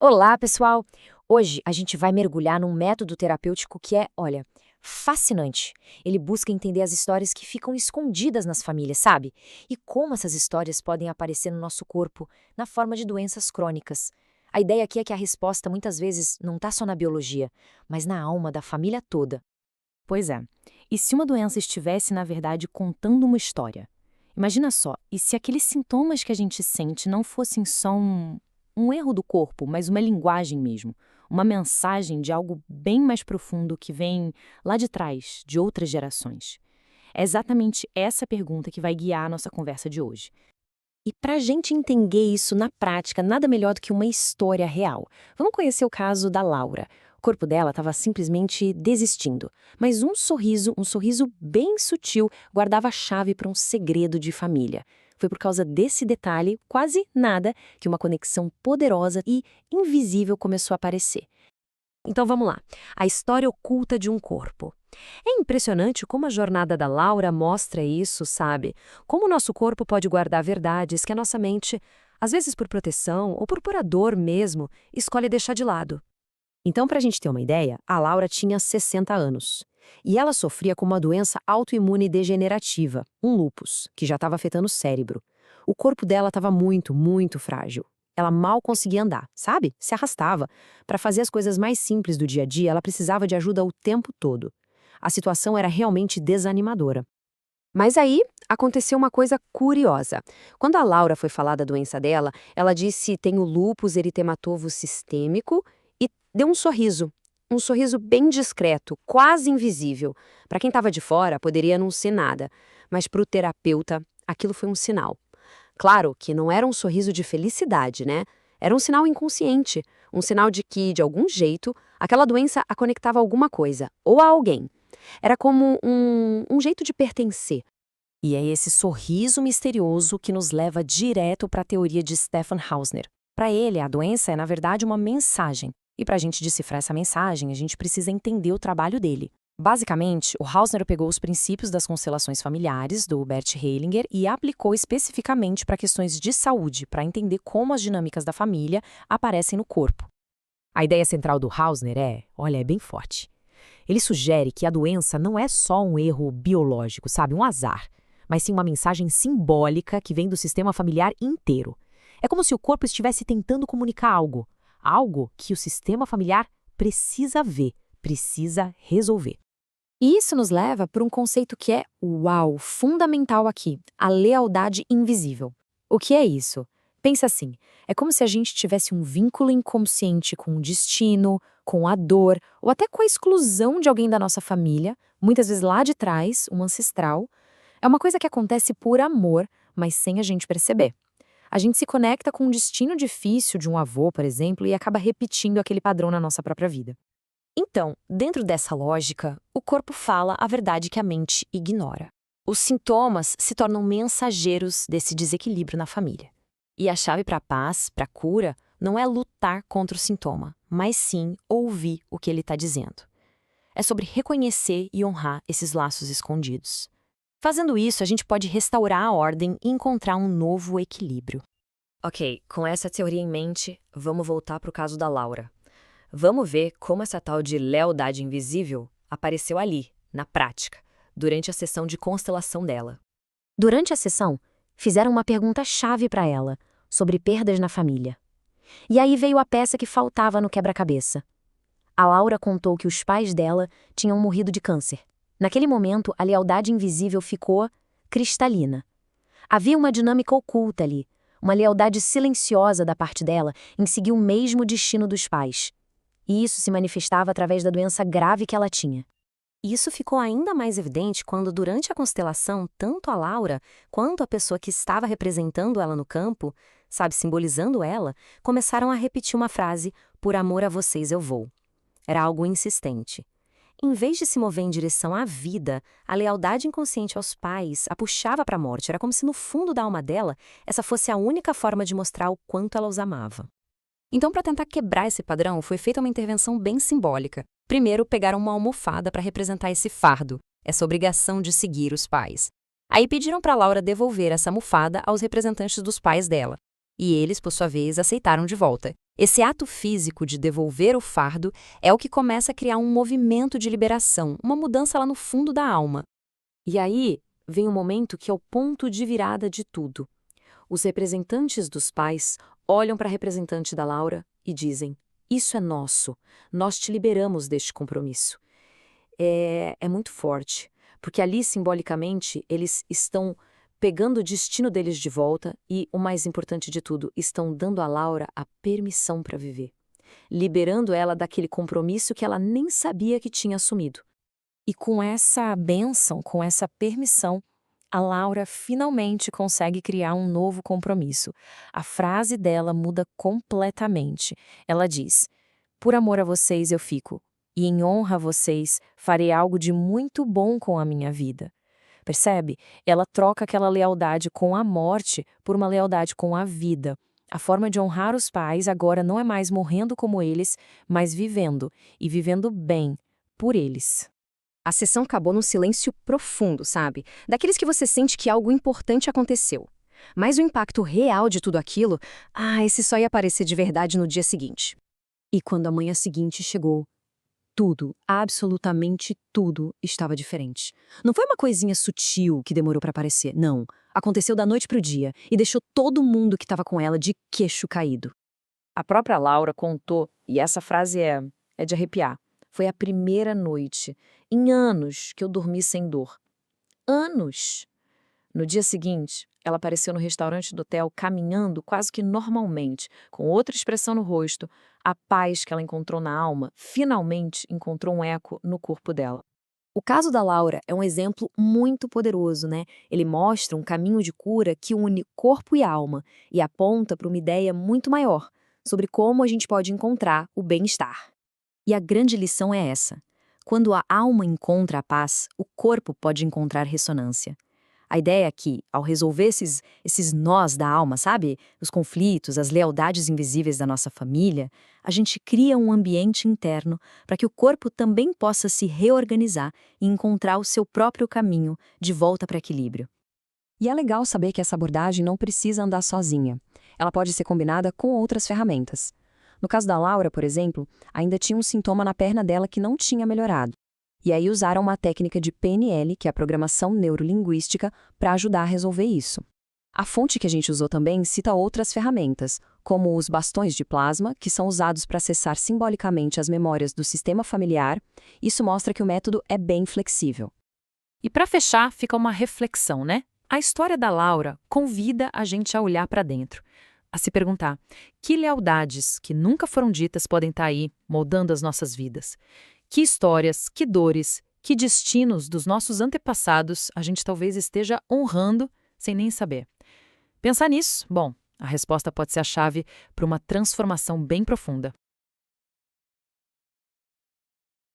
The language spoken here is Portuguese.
Olá, pessoal! Hoje a gente vai mergulhar num método terapêutico que é, olha, fascinante. Ele busca entender as histórias que ficam escondidas nas famílias, sabe? E como essas histórias podem aparecer no nosso corpo na forma de doenças crônicas. A ideia aqui é que a resposta muitas vezes não está só na biologia, mas na alma da família toda. Pois é. E se uma doença estivesse, na verdade, contando uma história? Imagina só, e se aqueles sintomas que a gente sente não fossem só um erro do corpo, mas uma linguagem mesmo, uma mensagem de algo bem mais profundo que vem lá de trás, de outras gerações? É exatamente essa pergunta que vai guiar a nossa conversa de hoje. E para a gente entender isso na prática, nada melhor do que uma história real. Vamos conhecer o caso da Laura. O corpo dela estava simplesmente desistindo, mas um sorriso bem sutil, guardava a chave para um segredo de família. Foi por causa desse detalhe, quase nada, que uma conexão poderosa e invisível começou a aparecer. Então vamos lá. A história oculta de um corpo. É impressionante como a jornada da Laura mostra isso, sabe? Como o nosso corpo pode guardar verdades que a nossa mente, às vezes por proteção ou por pura dor mesmo, escolhe deixar de lado. Então, para a gente ter uma ideia, a Laura tinha 60 anos. E ela sofria com uma doença autoimune degenerativa, um lúpus, que já estava afetando o cérebro. O corpo dela estava muito, muito frágil. Ela mal conseguia andar, sabe? Se arrastava. Para fazer as coisas mais simples do dia a dia, ela precisava de ajuda o tempo todo. A situação era realmente desanimadora. Mas aí aconteceu uma coisa curiosa. Quando a Laura foi falar da doença dela, ela disse tem o lúpus eritematoso sistêmico e deu um sorriso. Um sorriso bem discreto, quase invisível. Para quem estava de fora, poderia não ser nada, mas para o terapeuta, aquilo foi um sinal. Claro que não era um sorriso de felicidade, né? Era um sinal inconsciente, um sinal de que, de algum jeito, aquela doença a conectava a alguma coisa ou a alguém. Era como um jeito de pertencer. E é esse sorriso misterioso que nos leva direto para a teoria de Stefan Hausner. Para ele, a doença é, na verdade, uma mensagem. E para a gente decifrar essa mensagem, a gente precisa entender o trabalho dele. Basicamente, o Hausner pegou os princípios das constelações familiares, do Bert Hellinger, e aplicou especificamente para questões de saúde, para entender como as dinâmicas da família aparecem no corpo. A ideia central do Hausner é bem forte. Ele sugere que a doença não é só um erro biológico, sabe, um azar, mas sim uma mensagem simbólica que vem do sistema familiar inteiro. É como se o corpo estivesse tentando comunicar algo que o sistema familiar precisa ver, precisa resolver. E isso nos leva para um conceito que é, uau, fundamental aqui, a lealdade invisível. O que é isso? Pensa assim, é como se a gente tivesse um vínculo inconsciente com o destino, com a dor, ou até com a exclusão de alguém da nossa família, muitas vezes lá de trás, um ancestral. É uma coisa que acontece por amor, mas sem a gente perceber. A gente se conecta com um destino difícil de um avô, por exemplo, e acaba repetindo aquele padrão na nossa própria vida. Então, dentro dessa lógica, o corpo fala a verdade que a mente ignora. Os sintomas se tornam mensageiros desse desequilíbrio na família. E a chave para a paz, para a cura, não é lutar contra o sintoma, mas sim ouvir o que ele está dizendo. É sobre reconhecer e honrar esses laços escondidos. Fazendo isso, a gente pode restaurar a ordem e encontrar um novo equilíbrio. Ok, com essa teoria em mente, vamos voltar para o caso da Laura. Vamos ver como essa tal de lealdade invisível apareceu ali, na prática, durante a sessão de constelação dela. Durante a sessão, fizeram uma pergunta-chave para ela, sobre perdas na família. E aí veio a peça que faltava no quebra-cabeça. A Laura contou que os pais dela tinham morrido de câncer. Naquele momento, a lealdade invisível ficou cristalina. Havia uma dinâmica oculta ali, uma lealdade silenciosa da parte dela em seguir o mesmo destino dos pais. E isso se manifestava através da doença grave que ela tinha. Isso ficou ainda mais evidente quando, durante a constelação, tanto a Laura quanto a pessoa que estava representando ela no campo, sabe, simbolizando ela, começaram a repetir uma frase: "Por amor a vocês eu vou". Era algo insistente. Em vez de se mover em direção à vida, a lealdade inconsciente aos pais a puxava para a morte. Era como se no fundo da alma dela, essa fosse a única forma de mostrar o quanto ela os amava. Então, para tentar quebrar esse padrão, foi feita uma intervenção bem simbólica. Primeiro, pegaram uma almofada para representar esse fardo, essa obrigação de seguir os pais. Aí pediram para Laura devolver essa almofada aos representantes dos pais dela. E eles, por sua vez, aceitaram de volta. Esse ato físico de devolver o fardo é o que começa a criar um movimento de liberação, uma mudança lá no fundo da alma. E aí vem um momento que é o ponto de virada de tudo. Os representantes dos pais olham para a representante da Laura e dizem: isso é nosso, nós te liberamos deste compromisso. É muito forte, porque ali, simbolicamente, eles estão pegando o destino deles de volta e, o mais importante de tudo, estão dando a Laura a permissão para viver, liberando ela daquele compromisso que ela nem sabia que tinha assumido. E com essa bênção, com essa permissão, a Laura finalmente consegue criar um novo compromisso. A frase dela muda completamente. Ela diz: por amor a vocês eu fico, e em honra a vocês farei algo de muito bom com a minha vida. Percebe? Ela troca aquela lealdade com a morte por uma lealdade com a vida. A forma de honrar os pais agora não é mais morrendo como eles, mas vivendo, e vivendo bem, por eles. A sessão acabou num silêncio profundo, sabe? Daqueles que você sente que algo importante aconteceu. Mas o impacto real de tudo aquilo, esse só ia aparecer de verdade no dia seguinte. E quando a manhã seguinte chegou, tudo, absolutamente tudo, estava diferente. Não foi uma coisinha sutil que demorou para aparecer, não. Aconteceu da noite pro dia e deixou todo mundo que estava com ela de queixo caído. A própria Laura contou, e essa frase é de arrepiar. Foi a primeira noite, em anos, que eu dormi sem dor. Anos! No dia seguinte, ela apareceu no restaurante do hotel caminhando quase que normalmente, com outra expressão no rosto. A paz que ela encontrou na alma finalmente encontrou um eco no corpo dela. O caso da Laura é um exemplo muito poderoso, né? Ele mostra um caminho de cura que une corpo e alma e aponta para uma ideia muito maior sobre como a gente pode encontrar o bem-estar. E a grande lição é essa: quando a alma encontra a paz, o corpo pode encontrar ressonância. A ideia é que, ao resolver esses nós da alma, sabe? Os conflitos, as lealdades invisíveis da nossa família, a gente cria um ambiente interno para que o corpo também possa se reorganizar e encontrar o seu próprio caminho de volta para equilíbrio. E é legal saber que essa abordagem não precisa andar sozinha. Ela pode ser combinada com outras ferramentas. No caso da Laura, por exemplo, ainda tinha um sintoma na perna dela que não tinha melhorado. E aí usaram uma técnica de PNL, que é a Programação Neurolinguística, para ajudar a resolver isso. A fonte que a gente usou também cita outras ferramentas, como os bastões de plasma, que são usados para acessar simbolicamente as memórias do sistema familiar. Isso mostra que o método é bem flexível. E para fechar, fica uma reflexão, né? A história da Laura convida a gente a olhar para dentro, a se perguntar: que lealdades que nunca foram ditas podem estar aí, moldando as nossas vidas? Que histórias, que dores, que destinos dos nossos antepassados a gente talvez esteja honrando sem nem saber? Pensar nisso, bom, a resposta pode ser a chave para uma transformação bem profunda.